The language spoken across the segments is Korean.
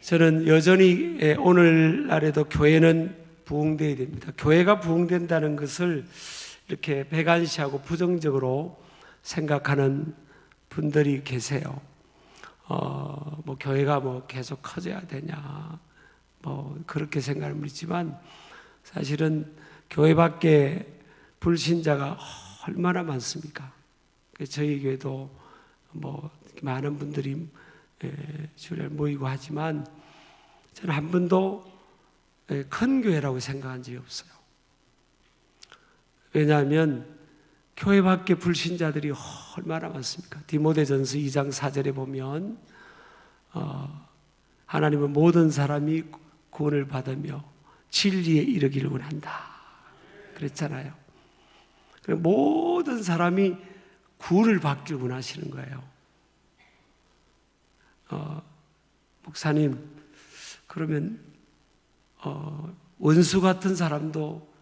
저는 여전히 오늘날에도 교회는 부흥되어야 됩니다. 교회가 부흥된다는 것을 이렇게 배관시하고 부정적으로 생각하는 분들이 계세요. 교회가 계속 커져야 되냐, 그렇게 생각하는 분이 있지만, 사실은 교회 밖에 불신자가 얼마나 많습니까? 저희 교회도 많은 분들이 주일에 모이고 하지만, 저는 한 번도 큰 교회라고 생각한 적이 없어요. 왜냐하면 교회 밖에 불신자들이 얼마나 많습니까? 디모데전서 2장 4절에 보면 하나님은 모든 사람이 구원을 받으며 진리에 이르기를 원한다 그랬잖아요. 모든 사람이 구원을 받기를 원하시는 거예요. 목사님, 그러면 원수 같은 사람도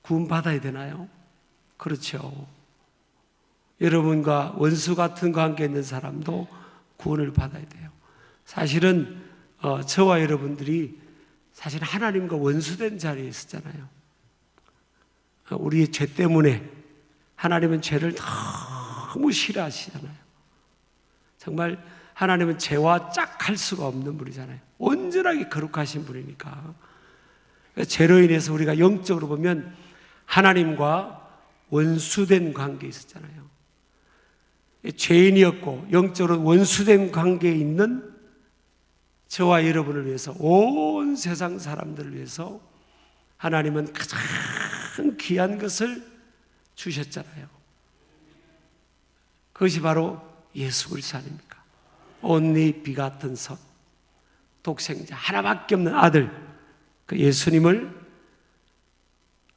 구원 받아야 되나요? 그렇죠. 여러분과 원수 같은 관계에 있는 사람도 구원을 받아야 돼요. 사실은 저와 여러분들이 사실 하나님과 원수된 자리에 있었잖아요. 우리의 죄 때문에 하나님은 죄를 너무 싫어하시잖아요. 정말 하나님은 죄와 짝할 수가 없는 분이잖아요. 온전하게 거룩하신 분이니까. 죄로 인해서 우리가 영적으로 보면 하나님과 원수된 관계에 있었잖아요. 죄인이었고 영적으로 원수된 관계에 있는 저와 여러분을 위해서, 온 세상 사람들을 위해서 하나님은 가장 귀한 것을 주셨잖아요. 그것이 바로 예수 그리스도 아닙니까? only begotten son, 독생자, 하나밖에 없는 아들, 그 예수님을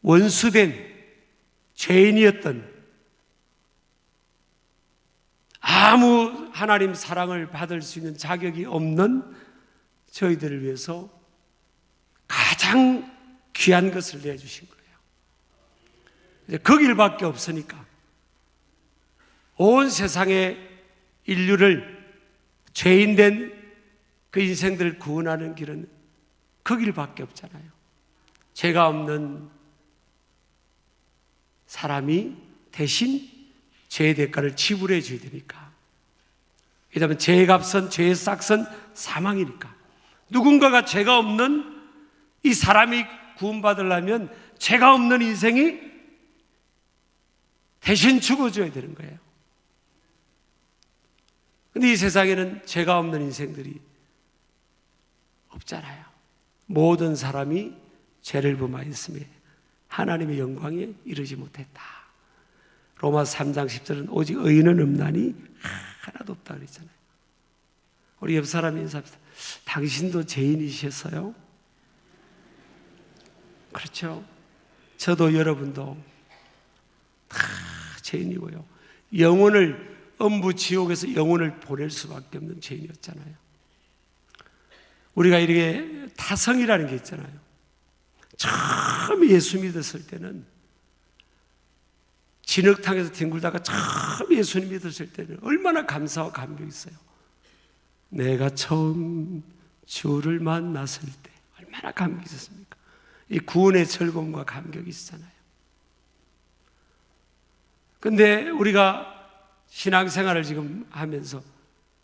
원수된 죄인이었던, 아무 하나님 사랑을 받을 수 있는 자격이 없는 저희들을 위해서 가장 귀한 것을 내주신 거예요. 이제 그 길밖에 없으니까 온 세상의 인류를, 죄인된 그 인생들을 구원하는 길은 그 길밖에 없잖아요. 죄가 없는 사람이 대신 죄의 대가를 지불해 줘야 되니까. 왜냐하면 죄의 값은, 죄의 싹은 사망이니까. 누군가가 죄가 없는 이 사람이 구원받으려면 죄가 없는 인생이 대신 죽어줘야 되는 거예요. 근데 이 세상에는 죄가 없는 인생들이 없잖아요. 모든 사람이 죄를 범하였으며 하나님의 영광에 이르지 못했다. 로마서 3장 10절은 오직 의인은 없나니 하나도 없다 그랬잖아요. 우리 옆 사람이 인사합시다. 당신도 죄인이셨어요? 그렇죠. 저도 여러분도 다 죄인이고요. 영혼을, 음부 지옥에서 영혼을 보낼 수밖에 없는 죄인이었잖아요. 우리가 이렇게 타성이라는 게 있잖아요. 처음 예수 믿었을 때는, 진흙탕에서 뒹굴다가 처음 예수님 믿었을 때는 얼마나 감사와 감격이 있어요. 내가 처음 주를 만났을 때 얼마나 감격이 있었습니까? 이 구원의 즐거움과 감격이 있었잖아요. 근데 우리가 신앙생활을 지금 하면서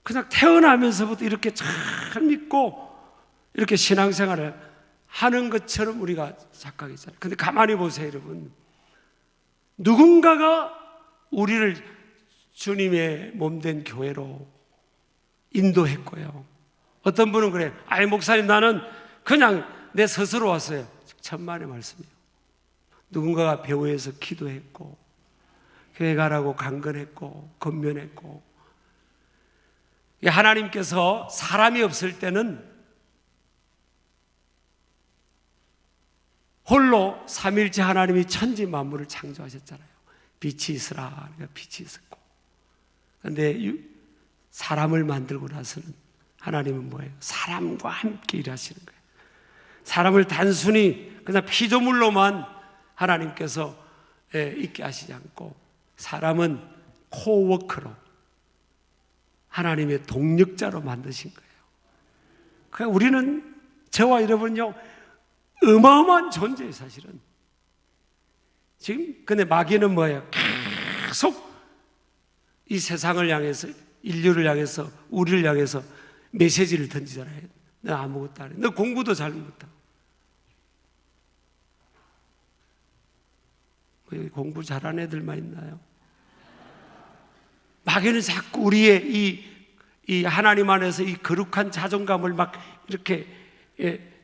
그냥 태어나면서부터 이렇게 잘 믿고 이렇게 신앙생활을 하는 것처럼 우리가 착각했잖아요. 근데 가만히 보세요, 여러분. 누군가가 우리를 주님의 몸된 교회로 인도했고요. 어떤 분은 그래요. 아이, 목사님, 나는 그냥 내 스스로 왔어요. 천만의 말씀이에요. 누군가가 배후에서 기도했고, 교회 가라고 강건했고, 권면했고. 하나님께서 사람이 없을 때는 홀로 삼일째 하나님이 천지 만물을 창조하셨잖아요. 빛이 있으라, 그러니까 빛이 있었고. 그런데 사람을 만들고 나서는 하나님은 뭐예요? 사람과 함께 일하시는 거예요. 사람을 단순히 그냥 피조물로만 하나님께서 있게 하시지 않고, 사람은 코워커로, 하나님의 동력자로 만드신 거예요. 그러니까 우리는, 저와 여러분요, 어마어마한 존재예요, 사실은. 지금, 근데 마귀는 뭐예요? 계속 이 세상을 향해서, 인류를 향해서, 우리를 향해서 메시지를 던지잖아요. 너 아무것도 안 해. 너 공부도 잘 못하고. 여기 공부 잘하는 애들만 있나요? 마귀는 자꾸 우리의 이 하나님 안에서 이 거룩한 자존감을 막 이렇게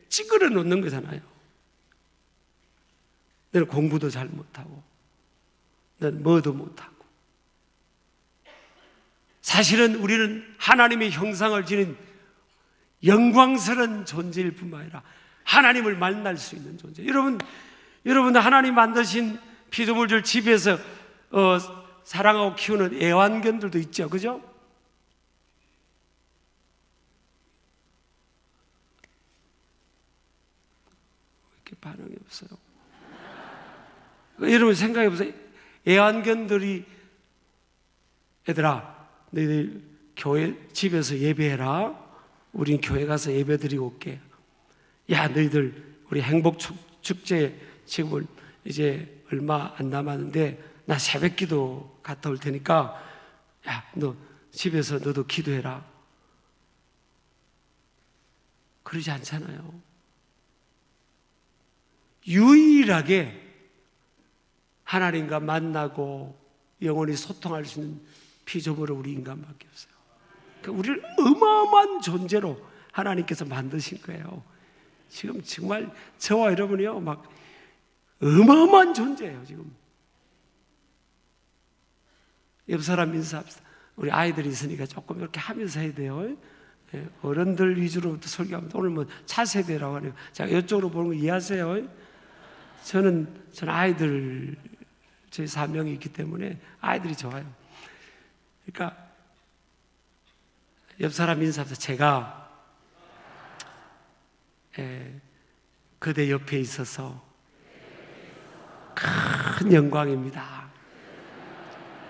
찌그러 놓는 거잖아요. 너는 공부도 잘 못하고, 너는 뭐도 못하고. 사실은 우리는 하나님의 형상을 지닌 영광스러운 존재일 뿐만 아니라 하나님을 만날 수 있는 존재. 여러분 하나님 만드신 피조물들 집에서 사랑하고 키우는 애완견들도 있죠, 그죠? 왜 이렇게 반응이 없어요? 여러분 생각해 보세요. 애완견들이, 얘들아, 너희들 교회 집에서 예배해라. 우린 교회 가서 예배 드리고 올게. 야, 너희들 우리 행복 축제 지금 이제 얼마 안 남았는데 나 새벽기도 갔다 올 테니까 야, 너 집에서 너도 기도해라. 그러지 않잖아요. 유일하게 하나님과 만나고 영원히 소통할 수 있는 피조물은 우리 인간밖에 없어요. 그러니까 우리를 어마어마한 존재로 하나님께서 만드신 거예요. 지금 정말 저와 여러분이요, 막 어마어마한 존재예요, 지금. 옆 사람 인사합시다. 우리 아이들이 있으니까 조금 이렇게 하면서 해야 돼요. 어른들 위주로 설교합니다. 오늘 뭐 차세대라고 하네요. 자, 이쪽으로 보는 거 이해하세요? 저는 아이들, 저희 4명이 있기 때문에 아이들이 좋아요. 그러니까 옆 사람 인사합시다. 제가 그대 옆에 있어서 큰 영광입니다.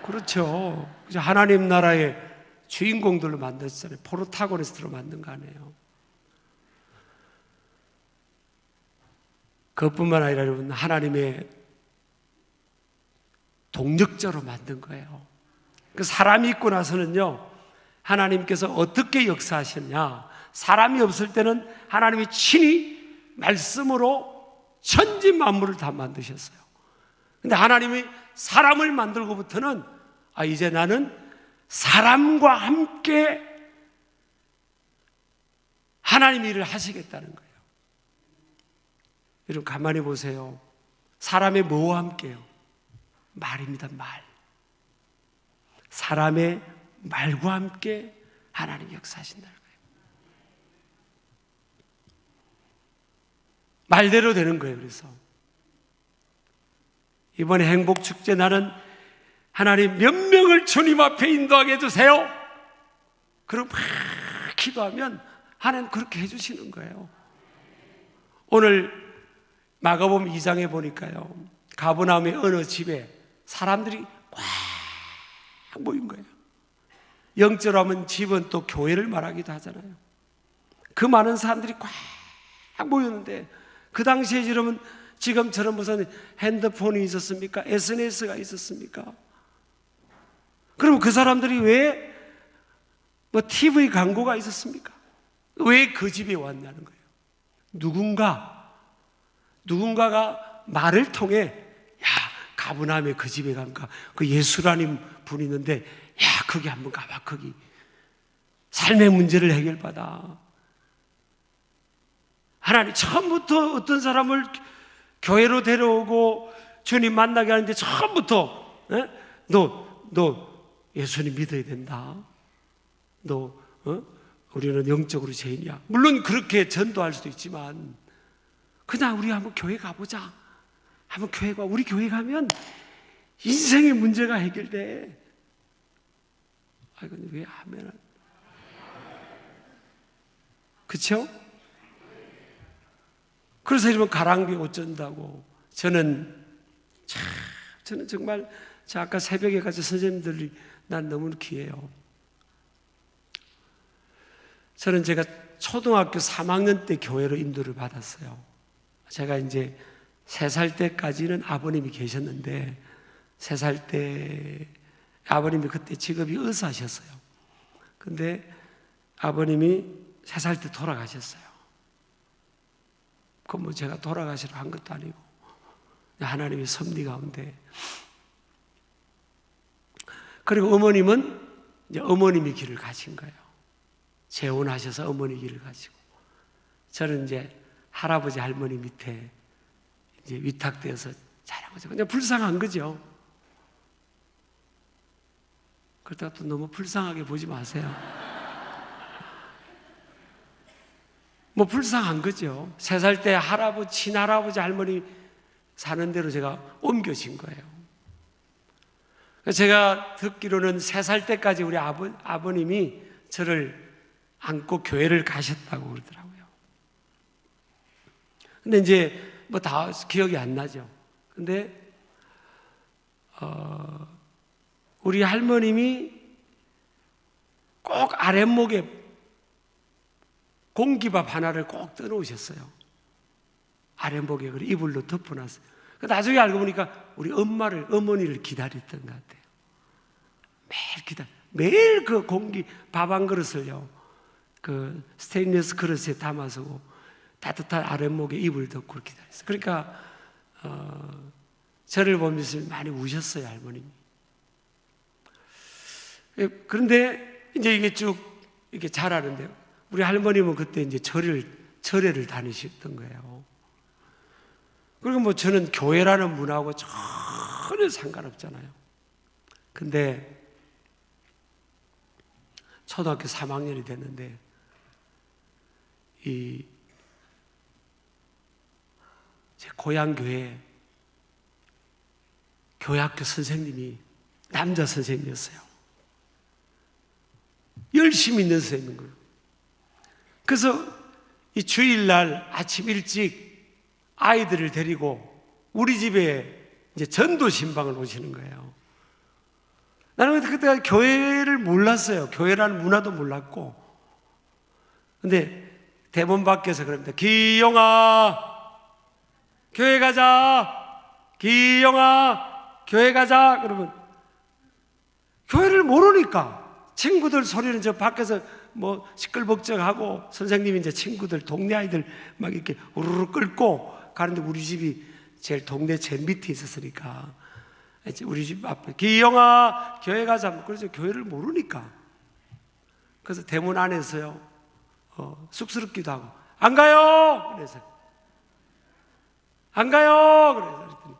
그렇죠. 하나님 나라의 주인공들로 만들었잖아요. 프로타고니스트로 만든 거 아니에요. 그것뿐만 아니라 여러분, 하나님의 동력자로 만든 거예요. 그 사람이 있고 나서는요, 하나님께서 어떻게 역사하셨냐? 사람이 없을 때는 하나님이 친히 말씀으로 천지 만물을 다 만드셨어요. 근데 하나님이 사람을 만들고부터는 이제 나는 사람과 함께 하나님 일을 하시겠다는 거예요. 여러분 가만히 보세요. 사람의 뭐와 함께요? 말입니다. 말. 사람의 말과 함께 하나님 역사하신다는 거예요. 말대로 되는 거예요. 그래서 이번에 행복축제 나는 하나님 몇 명을 주님 앞에 인도하게 해주세요. 그럼 막 기도하면 하나님 그렇게 해주시는 거예요. 오늘 마가복음 2장에 보니까요, 가버나움의 어느 집에 사람들이 꽉 모인 거예요. 영적으로 하면 집은 또 교회를 말하기도 하잖아요. 그 많은 사람들이 꽉 모였는데, 그 당시에 여러분 지금처럼 무슨 핸드폰이 있었습니까? SNS가 있었습니까? 그럼 그 사람들이 왜 TV 광고가 있었습니까? 왜 그 집에 왔냐는 거예요. 누군가가 말을 통해, 야, 가버나움에 그 집에 가니까 그 예수라는 분이 있는데, 야, 거기 한번 가봐. 거기 삶의 문제를 해결받아. 하나님 처음부터 어떤 사람을 교회로 데려오고 주님 만나게 하는데, 처음부터 너 예수님 믿어야 된다. 우리는 영적으로 죄인이야. 물론 그렇게 전도할 수도 있지만, 그냥 우리 한번 교회 가보자. 한번 교회 가. 우리 교회 가면 인생의 문제가 해결돼. 근데 왜 하면? 그쵸? 그래서 이러면 가랑비 어쩐다고. 저는 정말, 아까 새벽에 가서 선생님들이 난 너무 귀해요. 저는 제가 초등학교 3학년 때 교회로 인도를 받았어요. 제가 이제 3살 때까지는 아버님이 계셨는데 3살 때 아버님이 그때 직업이 의사셨어요. 근데 아버님이 3살 때 돌아가셨어요. 그 뭐 제가 돌아가시려 한 것도 아니고 하나님의 섭리 가운데. 그리고 어머님은 이제 어머님이 길을 가신 거예요. 재혼하셔서 어머니 길을 가시고, 저는 이제 할아버지 할머니 밑에 이제 위탁되어서 자란 거죠. 그냥 불쌍한 거죠. 그렇다고 또 너무 불쌍하게 보지 마세요. 뭐 불쌍한 거죠. 3살 때 할아버지, 친할아버지, 할머니 사는 대로 제가 옮겨진 거예요. 제가 듣기로는 3살 때까지 우리 아버님이 저를 안고 교회를 가셨다고 그러더라고요. 근데 이제 뭐 다 기억이 안 나죠. 근데 우리 할머님이 꼭 아랫목에 공기밥 하나를 꼭 떠놓으셨어요. 아랫목에 그래 이불로 덮어놨어요. 나중에 알고 보니까 우리 어머니를 기다렸던 것 같아요. 매일 그 공기 밥 한 그릇을요, 그 스테인리스 그릇에 담아서 따뜻한 아랫목에 이불 덮고 기다렸어요. 그러니까 저를 보면서 많이 우셨어요, 할머님이. 그런데 이제 이게 쭉 이렇게 자라는데요, 우리 할머님은 그때 이제 절에를 다니셨던 거예요. 그리고 뭐 저는 교회라는 문화하고 전혀 상관없잖아요. 근데 초등학교 3학년이 됐는데 제 고향 교회 교회학교 선생님이 남자 선생님이었어요. 열심히 있는 선생님인 거예요. 그래서 이 주일날 아침 일찍 아이들을 데리고 우리 집에 이제 전도 신방을 오시는 거예요. 나는 그때 교회를 몰랐어요. 교회라는 문화도 몰랐고. 근데 대문 밖에서 그럽니다. 기영아, 교회 가자. 기영아, 교회 가자. 그러면 교회를 모르니까 친구들 소리는 저 밖에서 뭐 시끌벅적하고, 선생님이 이제 친구들, 동네 아이들 막 이렇게 우르르 끌고 가는데 우리 집이 제일 동네 제일 밑에 있었으니까 우리 집 앞에 기영아 교회 가자. 그래서 교회를 모르니까, 그래서 대문 안에서요 쑥스럽기도 하고 안 가요. 그래서 안 가요.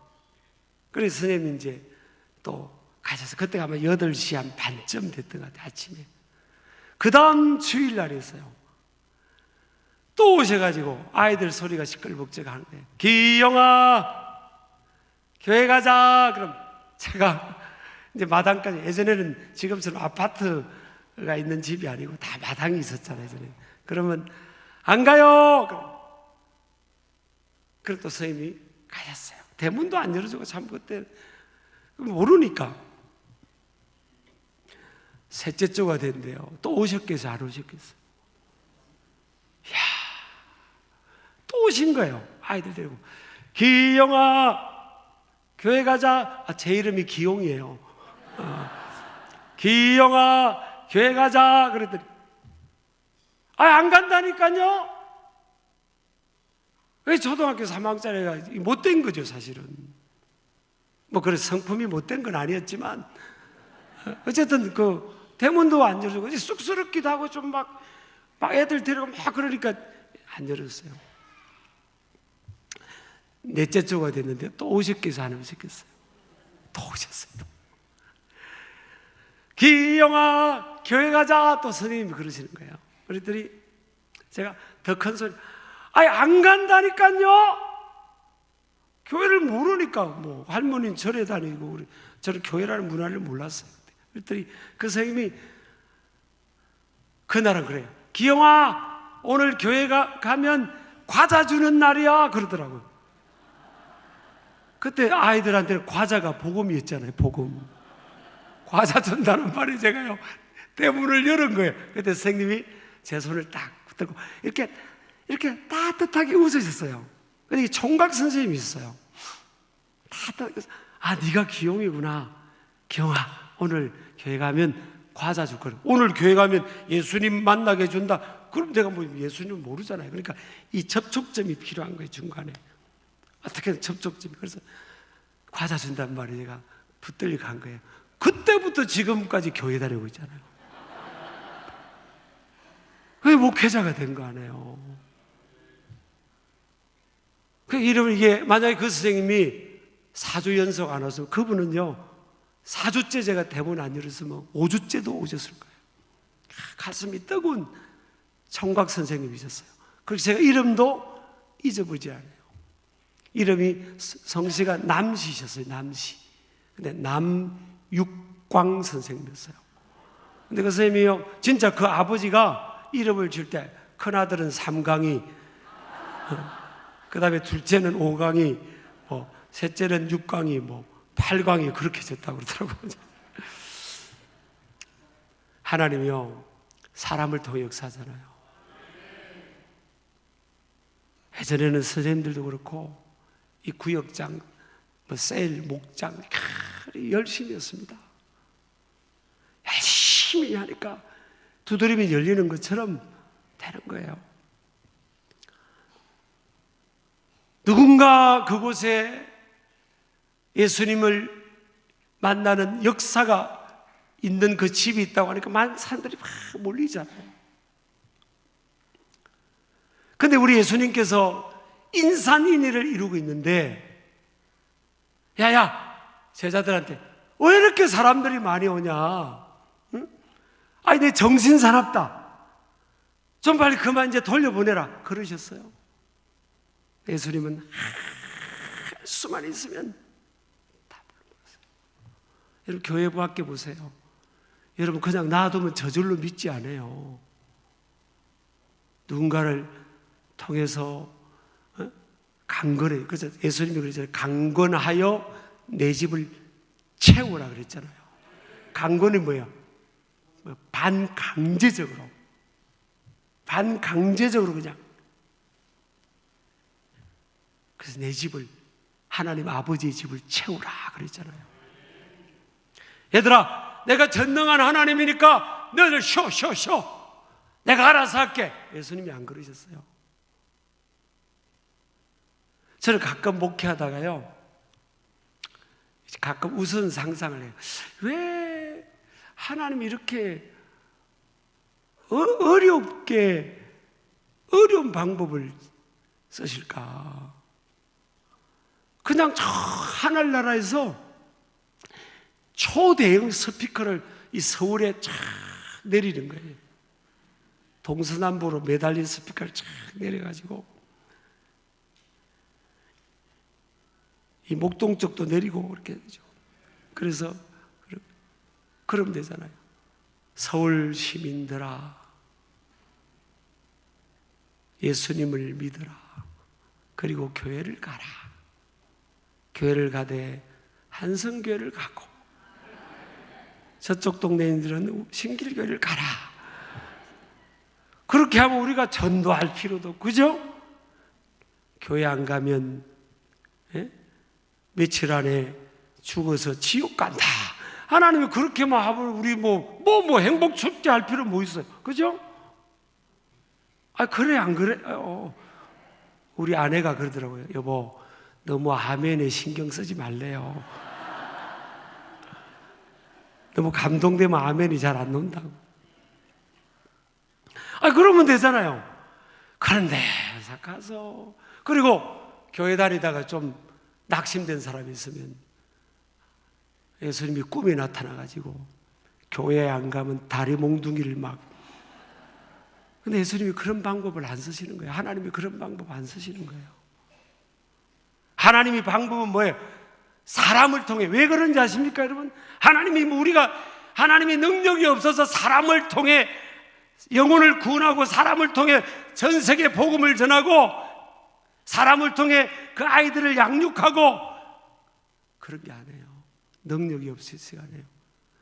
그래서 선생님이 이제 또 가셔서, 그때가 아마 8시 한 반쯤 됐던 것 같아요, 아침에. 그 다음 주일날이었어요. 또 오셔가지고 아이들 소리가 시끌벅적 하는 거예요. 기영아 교회 가자. 그럼 제가 이제 마당까지, 예전에는 지금처럼 아파트가 있는 집이 아니고 다 마당이 있었잖아요, 예전에. 그러면 안 가요. 그럼 또 선생님이 가셨어요. 대문도 안 열어주고, 참 그때 모르니까. 셋째 주가 된대요. 또 오셨겠어요, 안 오셨겠어요? 이야, 또 오신 거예요. 아이들 데리고 기영아 교회 가자. 제 이름이 기용이에요. 기영아 교회 가자. 그랬더니 안 간다니까요. 왜 초등학교 3학년짜리가 못된 거죠, 사실은. 뭐 그래서 성품이 못된 건 아니었지만 어쨌든 그 대문도 안 열어주고 쑥스럽기도 하고 좀 막 애들 데리고 막 그러니까 안 열었어요. 넷째 주가 됐는데 또 오셨겠어요, 안 오셨겠어요? 또 오셨어요. 기영아 교회 가자. 또 선생님이 그러시는 거예요. 그랬더니 제가 더 큰 소리, 안 간다니까요. 교회를 모르니까. 뭐 할머니는 절에 다니고 저는 교회라는 문화를 몰랐어요. 그랬더니 그 선생님이 그날은 그래요. 기영아 오늘 교회 가면 과자 주는 날이야. 그러더라고요. 그때 아이들한테는 과자가 복음이었잖아요, 복음. 과자 준다는 말이, 제가요 대문을 열은 거예요. 그때 선생님이 제 손을 딱 들고 이렇게 따뜻하게 웃으셨어요. 근데 총각 선생님이 있어요. 네가 기용이구나. 기용아, 오늘 교회 가면 과자 줄 거야. 오늘 교회 가면 예수님 만나게 해준다. 그럼 내가 뭐 예수님 모르잖아요. 그러니까 이 접촉점이 필요한 거예요. 중간에 어떻게든 접촉점이. 그래서 과자 준단 말이에요. 제가 붙들려 간 거예요. 그때부터 지금까지 교회 다니고 있잖아요. 그게 목회자가 된 거 아니에요. 이게 만약에 그 선생님이 4주 연속 안 왔으면 그분은요 4주째 제가 대본 안 열었으면 5주째도 오셨을 거예요. 가슴이 뜨거운 청각 선생님이셨어요. 그래서 제가 이름도 잊어보지 않아요. 이름이 성씨가 남씨셨어요. 남씨. 근데 남육광 선생님이었어요. 근데 그 선생님이요 진짜 그 아버지가 이름을 줄 때 큰아들은 삼강이, 그 다음에 둘째는 오강이, 셋째는 육강이, 팔강이 그렇게 졌다고 그러더라고요. 하나님이요 사람을 통해 역사하잖아요. 예전에는 선생님들도 그렇고 이 구역장, 세일, 목장 열심히 했습니다. 열심히 하니까 두드리면 열리는 것처럼 되는 거예요. 누군가 그곳에 예수님을 만나는 역사가 있는 그 집이 있다고 하니까 많은 사람들이 막 몰리잖아요. 근데 우리 예수님께서 인산인해를 이루고 있는데, 야야 제자들한테 왜 이렇게 사람들이 많이 오냐? 응? 아니 내 정신 사납다. 좀 빨리 그만 이제 돌려보내라 그러셨어요. 예수님은 할 수만 있으면 다 불러보세요. 여러분 교회 밖에 보세요. 여러분 그냥 놔두면 저절로 믿지 않아요. 누군가를 통해서 강건해. 그래서 예수님이 그러잖아요. 강건하여 내 집을 채우라 그랬잖아요. 강건이 뭐예요? 반강제적으로 그냥. 그래서 내 집을, 하나님 아버지의 집을 채우라 그랬잖아요. 얘들아 내가 전능한 하나님이니까 너희들 쉬어 내가 알아서 할게. 예수님이 안 그러셨어요. 저는 가끔 목회하다가요 가끔 우스운 상상을 해요. 왜 하나님이 이렇게 어려운 방법을 쓰실까? 그냥 저 하늘나라에서 초대형 스피커를 이 서울에 쫙 내리는 거예요. 동서남북으로 매달린 스피커를 쫙 내려가지고 이 목동 쪽도 내리고 그렇게 되죠. 그래서 그러면 되잖아요. 서울 시민들아 예수님을 믿으라. 그리고 교회를 가라. 교회를 가되 한성교회를 가고 저쪽 동네인들은 신길교회를 가라. 그렇게 하면 우리가 전도할 필요도 없고, 그죠? 교회 안 가면 며칠 안에 죽어서 지옥 간다. 하나님이 그렇게만 하면 우리 행복 축제 할 필요 뭐 있어요? 그죠? 그래 안 그래? 우리 아내가 그러더라고요. 여보 너무 아멘에 신경 쓰지 말래요. 너무 감동되면 아멘이 잘 안 논다고. 그러면 되잖아요. 그런데 가서 그리고 교회 다니다가 좀 낙심된 사람이 있으면 예수님이 꿈에 나타나가지고 교회에 안 가면 다리 몽둥이를 근데 예수님이 그런 방법을 안 쓰시는 거예요. 하나님이 그런 방법 안 쓰시는 거예요. 하나님의 방법은 뭐예요? 사람을 통해. 왜 그런지 아십니까 여러분? 하나님이 능력이 없어서 사람을 통해 영혼을 구원하고 사람을 통해 전 세계 복음을 전하고 사람을 통해 그 아이들을 양육하고 그런 게 아니에요. 능력이 없으시가 아니에요.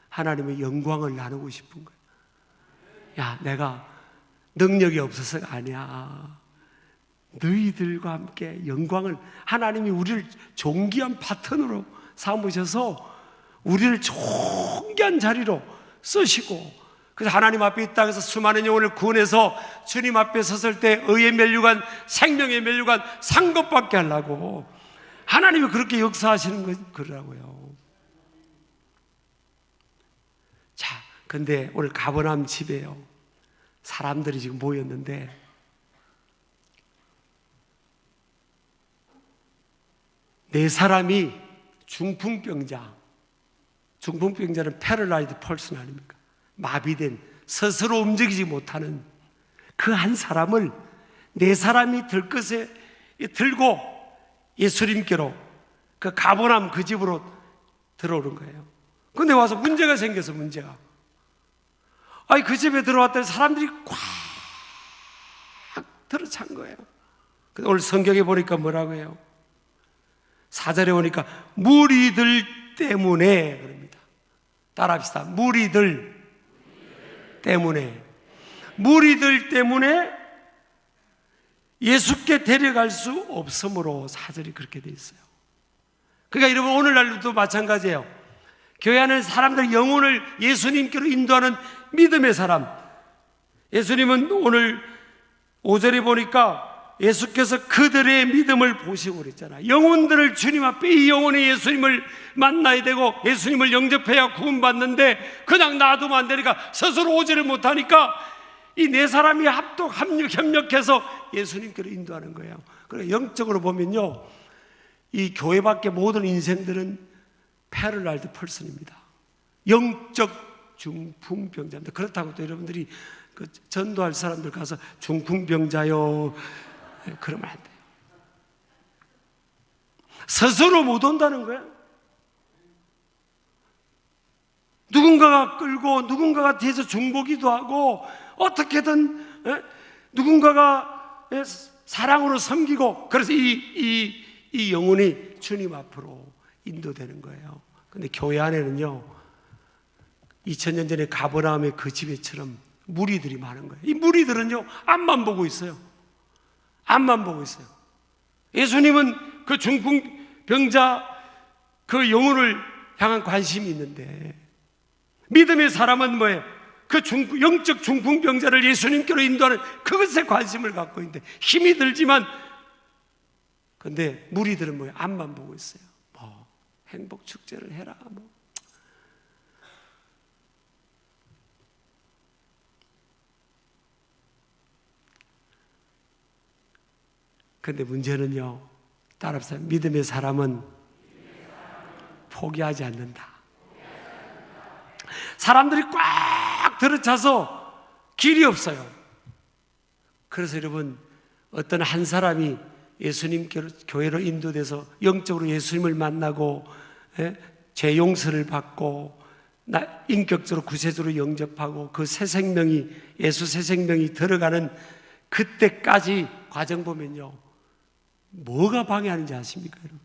하나님의 영광을 나누고 싶은 거예요. 야, 내가 능력이 없어서가 아니야. 너희들과 함께 영광을, 하나님이 우리를 존귀한 파트너로 삼으셔서 우리를 존귀한 자리로 쓰시고, 그래서 하나님 앞에 이 땅에서 수많은 영혼을 구원해서 주님 앞에 섰을 때 의의 면류관, 생명의 면류관 상급받게 하려고 하나님이 그렇게 역사하시는 거라고요. 자, 근데 오늘 가버나움 집에요, 사람들이 지금 모였는데 네 사람이 중풍병자는 패럴라이드 펄슨 아닙니까? 마비된, 스스로 움직이지 못하는 그 한 사람을 네 사람이 들것에 들고 예수님께로, 그 가버나움 그 집으로 들어오는 거예요. 근데 와서 문제가 생겨서, 그 집에 들어왔더니 사람들이 꽉 들어찬 거예요. 근데 오늘 성경에 보니까 뭐라고 해요? 4절에 보니까 무리들 때문에 그럽니다. 따라합시다. 무리들 때문에 예수께 데려갈 수 없으므로 4절이 그렇게 돼 있어요. 그러니까 여러분, 오늘날도 마찬가지예요. 교회 안에 사람들 영혼을 예수님께로 인도하는 믿음의 사람, 예수님은 오늘 5절에 보니까 예수께서 그들의 믿음을 보시고 그랬잖아요. 영혼들을 주님 앞에, 이 영혼이 예수님을 만나야 되고 예수님을 영접해야 구원받는데 그냥 놔두면 안 되니까, 스스로 오지를 못하니까 이 네 사람이 협력해서 예수님께로 인도하는 거예요. 그래서 영적으로 보면요, 이 교회 밖의 모든 인생들은 패럴라이드 펄슨입니다. 영적 중풍병자입니다. 그렇다고 또 여러분들이 그 전도할 사람들 가서 중풍병자요 그러면 안 돼요. 스스로 못 온다는 거예요. 누군가가 끌고, 누군가가 뒤에서 중보기도 하고, 어떻게든 누군가가 사랑으로 섬기고, 그래서 이 영혼이 주님 앞으로 인도되는 거예요. 근데 교회 안에는요, 2000년 전에 가버나움의 그 집에처럼 무리들이 많은 거예요. 이 무리들은요, 앞만 보고 있어요. 예수님은 그 중풍병자 그 영혼을 향한 관심이 있는데, 믿음의 사람은 뭐예요? 그 영적 중풍병자를 예수님께로 인도하는 그것에 관심을 갖고 있는데, 힘이 들지만, 근데 무리들은 뭐예요? 앞만 보고 있어요. 뭐 행복 축제를 해라, 뭐. 근데 문제는요, 따라서 믿음의 사람은 포기하지 않는다. 사람들이 꽉 들어차서 길이 없어요. 그래서 여러분, 어떤 한 사람이 예수님께로, 교회로 인도돼서 영적으로 예수님을 만나고, 죄 용서를 받고, 인격적으로 구세주로 영접하고, 그 새 생명이, 예수 새 생명이 들어가는 그때까지 과정 보면요, 뭐가 방해하는지 아십니까, 여러분?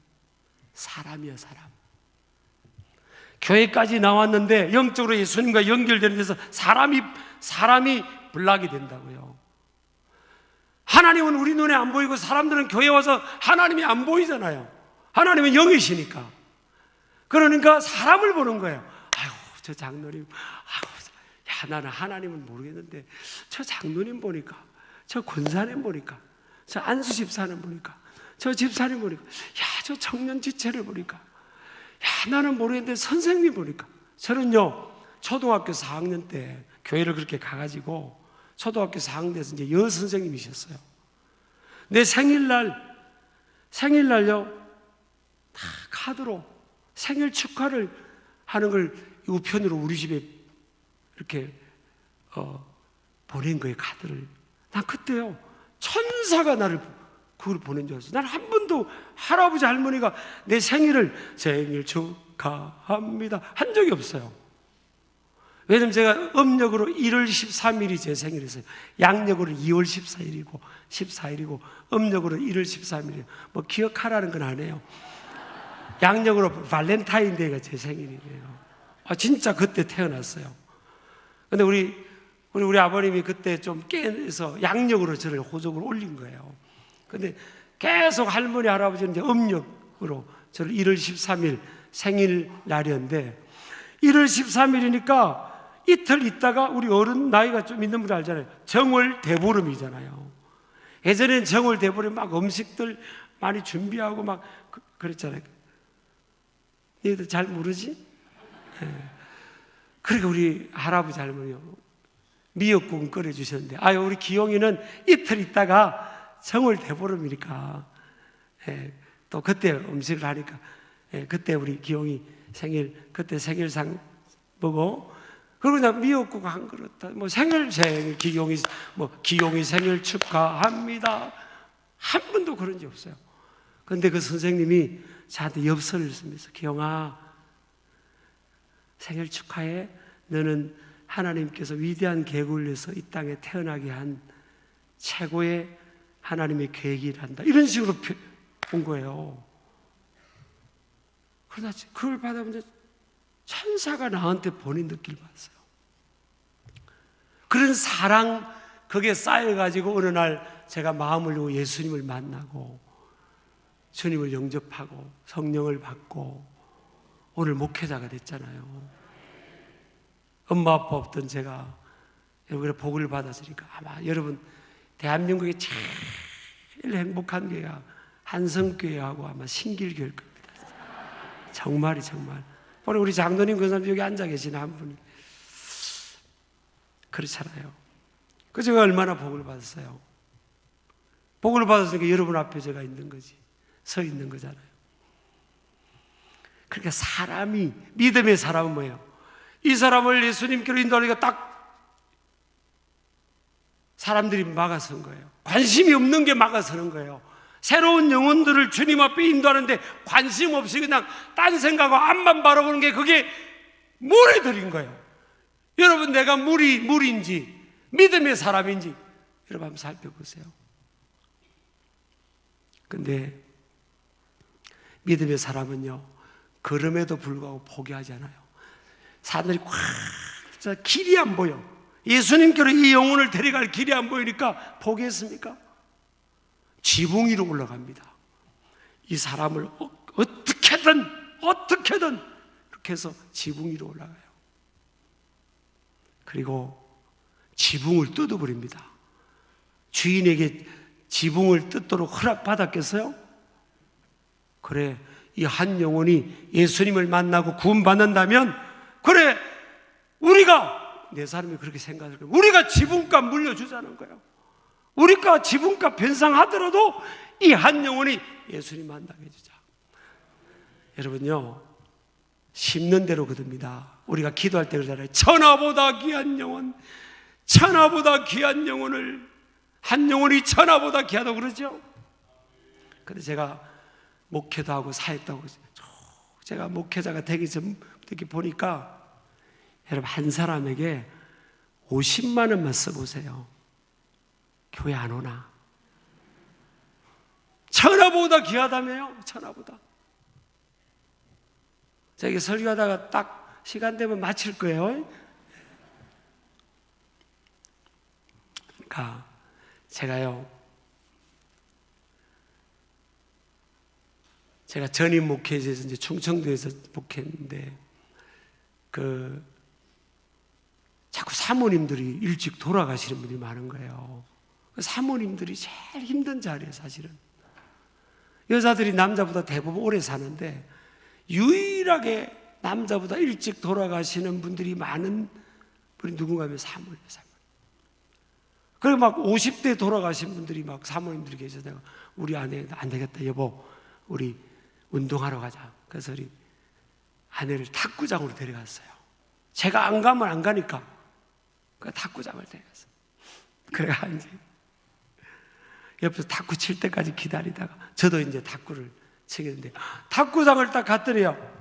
사람이야, 사람. 교회까지 나왔는데 영적으로 예수님과 연결되는 데서 사람이 블락이 된다고요. 하나님은 우리 눈에 안 보이고 사람들은 교회 와서 하나님이 안 보이잖아요. 하나님은 영이시니까. 그러니까 사람을 보는 거예요. 아유, 저 장로님, 나는 하나님은 모르겠는데 저 장로님 보니까, 저 권사님 보니까, 저 안수 집사님 보니까, 저 집사님 보니까, 저 청년 지체를 보니까, 나는 모르겠는데 선생님 보니까. 저는요, 초등학교 4학년 때 교회를 그렇게 가가지고, 초등학교 4학년 때서 이제 여선생님이셨어요. 내 생일날요, 다 카드로 생일 축하를 하는 걸 우편으로 우리 집에 이렇게 보낸 거예요, 카드를. 난 그때요, 천사가 나를 그걸 보낸 줄 알았어요. 난 한 번도 할아버지 할머니가 내 생일을 생일 축하합니다 한 적이 없어요. 왜냐면 제가 음력으로 1월 13일이 제 생일이었어요. 양력으로 2월 14일이고 음력으로 1월 13일이에요. 뭐 기억하라는 건 안 해요. 양력으로 발렌타인데이가 제 생일이에요. 진짜 그때 태어났어요. 근데 우리 우리 아버님이 그때 좀 깨서 양력으로 저를 호적으로 올린 거예요. 근데 계속 할머니, 할아버지는 이제 음력으로 저를 1월 13일 생일날이었는데 1월 13일이니까 이틀 있다가 우리 어른 나이가 좀 있는 분들 알잖아요. 정월 대보름이잖아요. 예전에는 정월 대보름 막 음식들 많이 준비하고 막 그랬잖아요. 너희들 잘 모르지? 네. 그러니까 우리 할아버지 할머니요 미역국 끓여주셨는데 아유 우리 기용이는 이틀 있다가 정월 대보름이니까 또 그때 음식을 하니까 그때 우리 기용이 생일 그때 생일상 먹어 그리고 그냥 미역국 한 그릇 뭐 생일 기용이 기용이 생일 축하합니다 한 번도 그런 적 없어요. 그런데 그 선생님이 저한테 엽서를 쓰면서 기용아 생일 축하해. 너는 하나님께서 위대한 계획을 위해서 이 땅에 태어나게 한 최고의 하나님의 계획이란다. 이런 식으로 본 거예요. 그러나 그걸 받아보면 천사가 나한테 본인 느낄 받았어요. 그런 사랑 그게 쌓여가지고 어느 날 제가 마음을 열고 예수님을 만나고 주님을 영접하고 성령을 받고 오늘 목회자가 됐잖아요. 엄마 아빠 없던 제가 여러분의 복을 받았으니까 아마 여러분 대한민국의 제일 행복한 교회가 한성교회하고 아마 신길교회일 겁니다. 정말 오늘 우리 장로님 그 사람 여기 앉아 계시는 한 분이 그렇잖아요. 그 제가 얼마나 복을 받았어요. 복을 받았으니까 여러분 앞에 제가 있는 거지 서 있는 거잖아요. 그러니까 사람이 믿음의 사람은 뭐예요? 이 사람을 예수님께로 인도하니까 딱 사람들이 막아선 거예요. 관심이 없는 게 막아서는 거예요. 새로운 영혼들을 주님 앞에 인도하는데 관심 없이 그냥 딴 생각하고 앞만 바라보는 게 그게 물에 들인 거예요. 여러분 내가 물인지 믿음의 사람인지 여러분 한번 살펴보세요. 근데 믿음의 사람은요 걸음에도 불구하고 포기하지 않아요. 사람들이 꽉 길이 안 보여. 예수님께로 이 영혼을 데려갈 길이 안 보이니까 포기했습니까? 지붕 위로 올라갑니다. 이 사람을 어떻게든 이렇게 해서 지붕 위로 올라가요. 그리고 지붕을 뜯어버립니다. 주인에게 지붕을 뜯도록 허락받았겠어요? 그래, 이 한 영혼이 예수님을 만나고 구원받는다면 그래, 우리가 내 사람이 그렇게 생각할 거예요. 우리가 지붕값 물려주자는 거예요. 우리가 지붕값 변상하더라도 이 한 영혼이 예수님 만나게 해주자. 여러분요 심는 대로 거둡니다. 우리가 기도할 때 그러잖아요. 천하보다 귀한 영혼, 천하보다 귀한 영혼을, 한 영혼이 천하보다 귀하다고 그러죠. 근데 제가 목회도 하고 사역도 하고 제가 목회자가 되기 전 이렇게 보니까 여러분 한 사람에게 50만 원만 써보세요. 교회 안 오나? 천하보다 귀하다며요. 천하보다. 제가 설교하다가 딱 시간 되면 마칠 거예요. 그러니까 제가 전임 목회지에서 이제 충청도에서 목회했는데 자꾸 사모님들이 일찍 돌아가시는 분이 많은 거예요. 사모님들이 제일 힘든 자리예요, 사실은. 여자들이 남자보다 대부분 오래 사는데 유일하게 남자보다 일찍 돌아가시는 분들이 많은 분이 누군가 하면 사모님. 그리고 막 50대 돌아가신 분들이 막 사모님들이 계셔서 내가 우리 아내 안 되겠다 여보 우리 운동하러 가자. 그래서 우리 아내를 탁구장으로 데려갔어요. 제가 안 가면 안 가니까 그 탁구장을 데려갔어요. 그래가 이제 옆에서 탁구 칠 때까지 기다리다가 저도 이제 탁구를 치겠는데 탁구장을 딱 갔더니요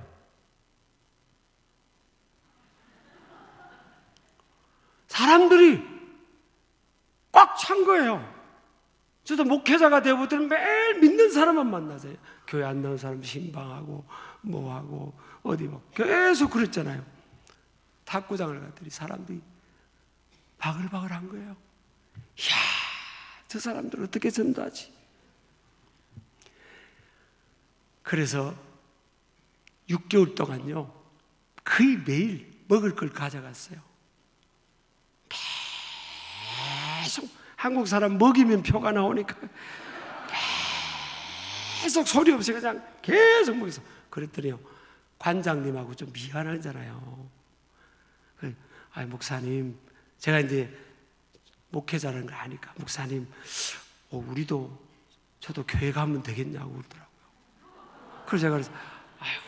사람들이 꽉 찬 거예요. 저도 목회자가 되어보더니 매일 믿는 사람만 만나세요. 교회 안 나온 사람 신방하고 뭐하고 어디 막 계속 그랬잖아요. 탁구장을 갔더니 사람들이 바글바글한 거예요. 이야, 저 사람들 어떻게 전도하지? 그래서 6개월 동안요, 거의 매일 먹을 걸 가져갔어요. 계속 한국 사람 먹이면 표가 나오니까 계속 소리 없이 그냥 계속 먹였어. 그랬더니요, 관장님하고 좀 미안하잖아요. 아, 목사님, 제가 이제 목회자라는 걸 아니까, 목사님, 우리도 저도 교회 가면 되겠냐고 그러더라고요. 그래서 제가 그래서 아유,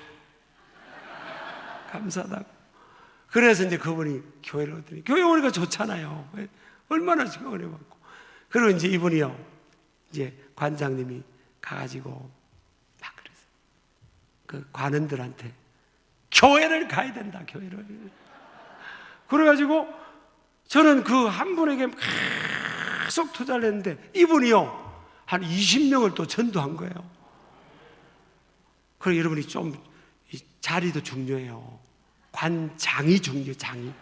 감사하다고. 그래서 이제 그분이 교회를 오더니, 교회 오니까 좋잖아요. 얼마나 지금 은혜 받고. 그리고 이제 이분이요, 이제 관장님이 가가지고 막 그랬어요. 그 관원들한테 교회를 가야 된다, 교회를. 그래가지고 저는 그 한 분에게 계속 투자를 했는데 이분이요, 한 20명을 또 전도한 거예요. 그리고 여러분이 좀 자리도 중요해요. 관장이 중요해요, 장이.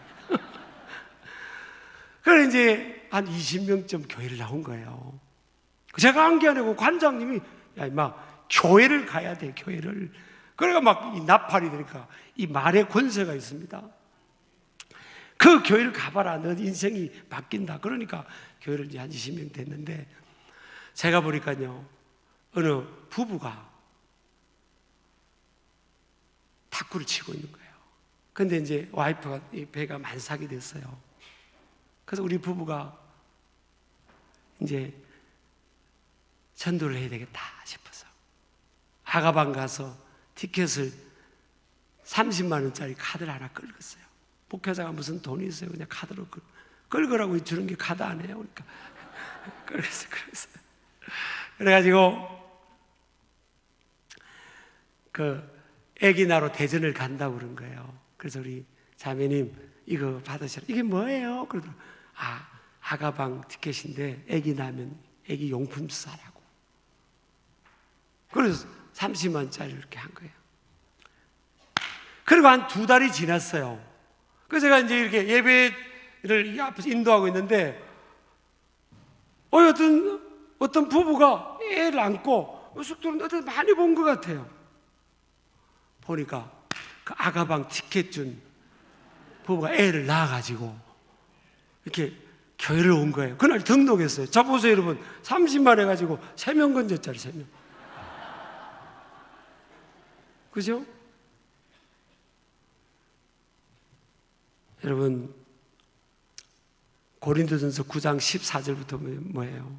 그래 이제 한 20명쯤 교회를 나온 거예요. 제가 한 게 아니고 관장님이, 야 임마, 교회를 가야 돼, 교회를. 그러니까 막 이 나팔이 되니까 이 말의 권세가 있습니다. 그 교회를 가봐라, 너 인생이 바뀐다. 그러니까 교회를 이제 한 20명 됐는데, 제가 보니까요, 어느 부부가 탁구를 치고 있는 거예요. 근데 이제 와이프가 이 배가 만삭이 됐어요. 그래서 우리 부부가 이제 전도를 해야 되겠다 싶어서 아가방 가서 티켓을 30만 원짜리 카드를 하나 긁었어요. 목회자가 무슨 돈이 있어요. 그냥 카드로 긁으라고 주는 게 카드 아니에요. 그러니까 긁었어요. 그래가지고 그 애기 낳으러 대전을 간다고 그런 거예요. 그래서 우리 자매님 이거 받으시라. 이게 뭐예요? 그러더라고요. 아가방 티켓인데 애기 낳으면 애기 용품 사라고. 그래서 30만 원짜리 이렇게 한 거예요. 그리고 한 2달이 지났어요. 그래서 제가 이제 이렇게 예배를 앞에서 인도하고 있는데, 어떤 부부가 애를 안고 숙소를 어디서 많이 본 것 같아요. 보니까 그 아가방 티켓 준 부부가 애를 낳아가지고 이렇게 교회를 온 거예요. 그날 등록했어요. 자 보세요 여러분, 30만 해가지고 3명 건졌짜리 3명. 그죠? 여러분, 고린도전서 9장 14절부터 뭐예요?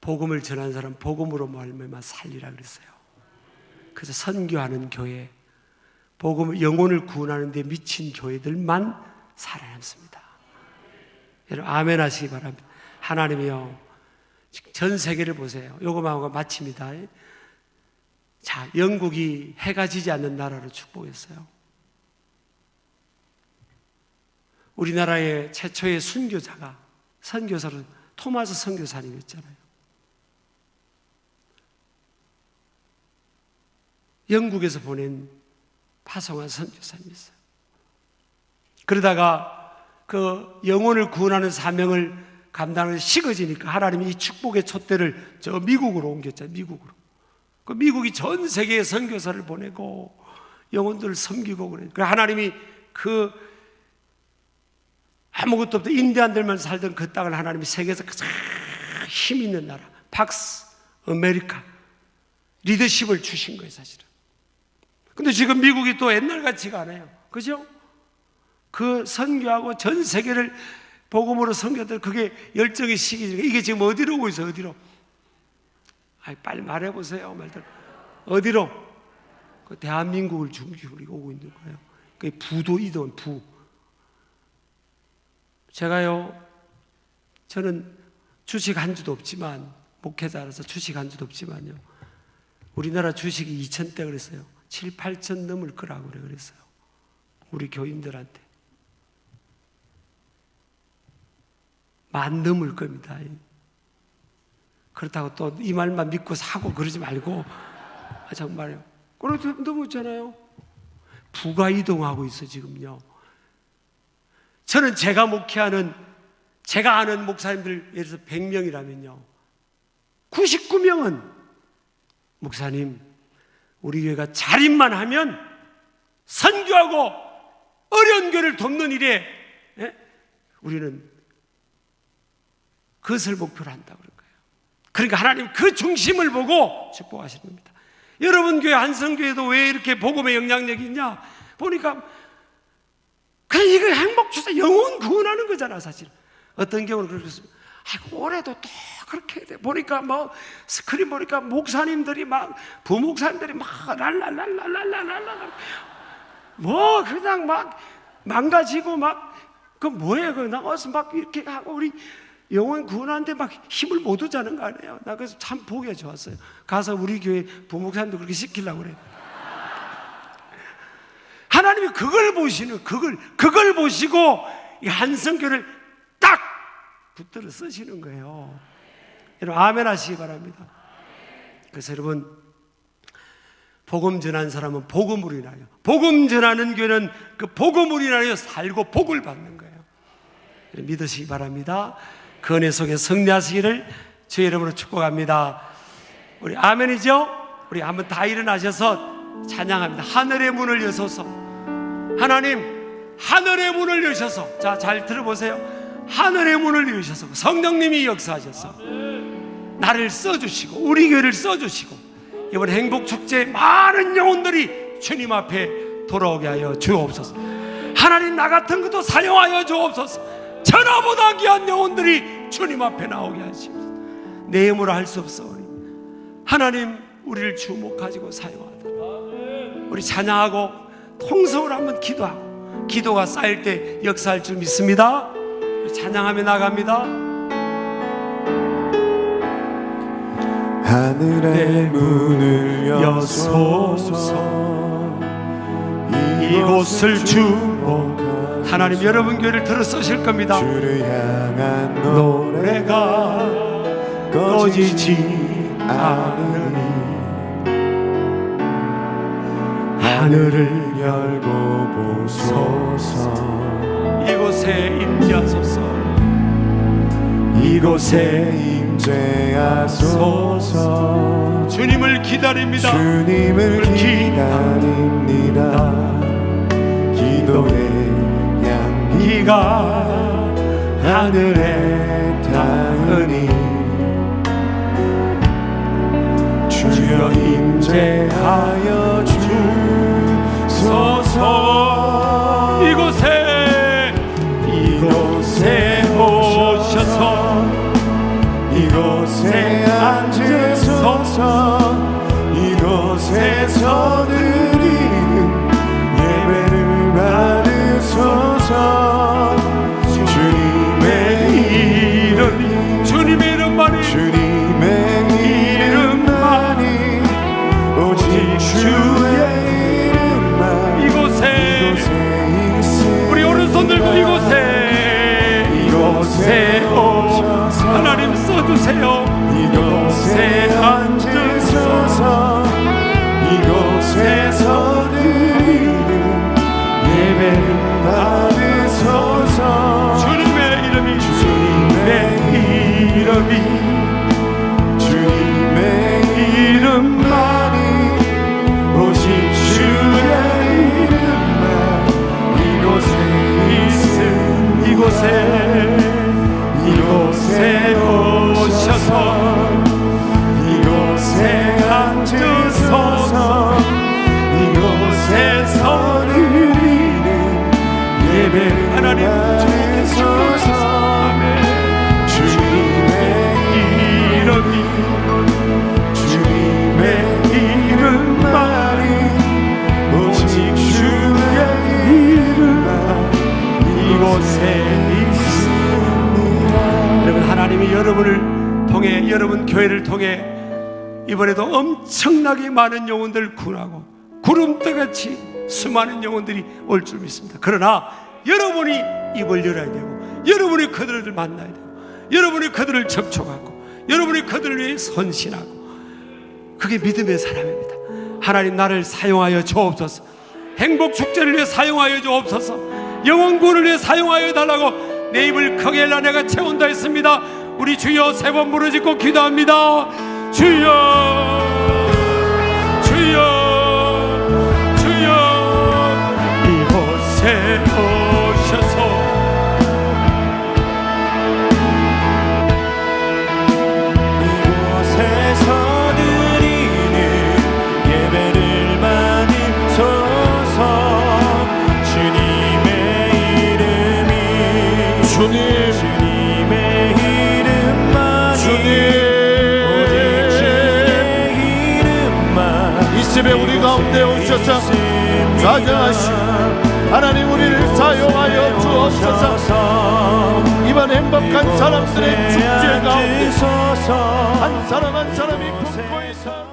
복음을 전한 사람 복음으로 말미암아 살리라 그랬어요. 그래서 선교하는 교회, 복음을, 영혼을 구원하는 데 미친 교회들만 살아남습니다. 여러분 아멘 하시기 바랍니다. 하나님이요, 전 세계를 보세요. 요거만 하고 마칩니다. 자, 영국이 해가 지지 않는 나라로 축복했어요. 우리나라의 최초의 선교사로 토마스 선교사님이었잖아요. 영국에서 보낸 파송한 선교사님이었어요. 그러다가 그 영혼을 구원하는 사명을 감당하는 식어지니까 하나님이 이 축복의 촛대를 저 미국으로 옮겼잖아요. 미국으로. 그 미국이 전 세계에 선교사를 보내고 영혼들을 섬기고 그래요. 그래서 하나님이 그 아무것도 없던 인디안들만 살던 그 땅을 하나님이 세계에서 가장 힘 있는 나라, 팍스 아메리카 리더십을 주신 거예요, 사실은. 근데 지금 미국이 또 옛날 같지가 않아요. 그죠? 그 선교하고 전 세계를 복음으로 섬겼던 그게 열정의 시기죠. 이게 지금 어디로 오고 있어요? 어디로? 빨리 말해보세요. 말들. 어디로? 그 대한민국을 중심으로 오고 있는 거예요. 그 부도이던 부. 제가요, 저는 주식 한 주도 없지만, 목회자라서 주식 한 주도 없지만요, 우리나라 주식이 2,000대 그랬어요. 7, 8천 넘을 거라고 그랬어요. 우리 교인들한테. 10,000 넘을 겁니다. 그렇다고 또 이 말만 믿고 사고 그러지 말고, 정말요. 그래도 넘었잖아요. 부가 이동하고 있어, 지금요. 저는 제가 목회하는, 제가 아는 목사님들 예를 들어서 100명이라면요 99명은 목사님 우리 교회가 자립만 하면 선교하고 어려운 교회를 돕는 일에 우리는 그것을 목표로 한다고 그런 거예요. 그러니까 하나님 그 중심을 보고 축복하시는 겁니다. 여러분 교회 한성교회도 왜 이렇게 복음의 영향력이 있냐 보니까 그냥 이거 행복 주사 영혼 구원하는 거잖아. 사실 어떤 경우는 그렇게 했습니다. 아이고 올해도 또 그렇게 돼 보니까 뭐 스크린 보니까 목사님들이 막 부목사님들이 막 랄랄랄랄랄랄랄 뭐 그냥 막 망가지고 막 그 뭐예요? 그 나가서 막 이렇게 하고 우리 영혼 구원하는데 막 힘을 못 얻자는 거 아니에요? 나 그래서 참 보기가 좋았어요. 가서 우리 교회 부목사님도 그렇게 시키려고 그래요. 하나님이 그걸 보시는 그걸 보시고 이 한성교를 딱 붙들어 쓰시는 거예요. 여러분 아멘 하시기 바랍니다. 그래서 여러분 복음 전하는 사람은 복음으로 인하여, 복음 전하는 교회는 그 복음으로 인하여 살고 복을 받는 거예요. 믿으시기 바랍니다. 그 은혜 속에 승리하시기를 주의 이름으로 축복합니다. 우리 아멘이죠? 우리 한번 다 일어나셔서 찬양합니다. 하늘의 문을 여소서. 하나님 하늘의 문을 여셔서, 자 잘 들어보세요. 하늘의 문을 여셔서 성령님이 역사하셔서 나를 써주시고 우리 교회를 써주시고 이번 행복축제에 많은 영혼들이 주님 앞에 돌아오게 하여 주옵소서. 하나님 나 같은 것도 사용하여 주옵소서. 전화보다 귀한 영혼들이 주님 앞에 나오게 하시옵소서. 내 힘으로 할 수 없사오니 하나님 우리를 주목하시고 사용하도록 우리 찬양하고 통성으로 한번 기도하고 기도가 쌓일 때 역사할 줄 믿습니다. 우리 찬양하며 나갑니다. 하늘의 문을 여소서 이곳을 주목하고 하나님 여러분 교회를 들어 쓰실 겁니다. 주를 향한 노래가 꺼지지 않으니 하늘을 열고 보소서. 이곳에 임재하소서. 이곳에 임재하소서. 주님을 기다립니다. 주님을 기다립니다. 기도의 향기가 하늘에 닿으니 주여 임재하여 주소서. 이곳에 오셔서 이곳에 앉으소서. 이곳에서 드리는 예배를 받으소서. 주님의 이름만이 오직 주의 이름만 이곳에 있으니 우리 오른손 들고 이곳에 오셔서 하나님 써주세요. 이곳에 앉으소서. 이곳에서 드리는 예배를 받으소서. 주님의 이름만이 오직 주의 이름만 이곳에 있으니 이곳에 오셔서 이곳에 앉으소서. 이곳에서 드리는 예배를 하나님 받으소서. 주님의 이름만이 오직 주의 이름만 이곳에 있습니다. 여러분 하나님이 여러분을 통해 여러분 교회를 통해 이번에도 엄청나게 많은 영혼들을 구원하고 구름대같이 수많은 영혼들이 올 줄 믿습니다. 그러나 여러분이 입을 열어야 되고 여러분이 그들을 만나야 되고 여러분이 그들을 접촉하고 여러분이 그들을 위해 헌신하고 그게 믿음의 사람입니다. 하나님 나를 사용하여 주옵소서. 행복축제를 위해 사용하여 주옵소서. 영혼 구원을 위해 사용하여 달라고 내 입을 크게 열라 내가 채운다 했습니다. 우리 주여 세 번 부르짖고 기도합니다. 주여 주여 주여 이곳에 오셔서 이곳에서 드리는 예배를 받으소서. 주님의 이름이 주님의 이름만이 오직 주의 이름만 이 새벽 우리 가운데 오셔서 좌정하시고 하나님 우리를 사용하여 주옵소서. 이번 행복한 사람들의 축제 가운데 한 사람 한 사람이 품고 있어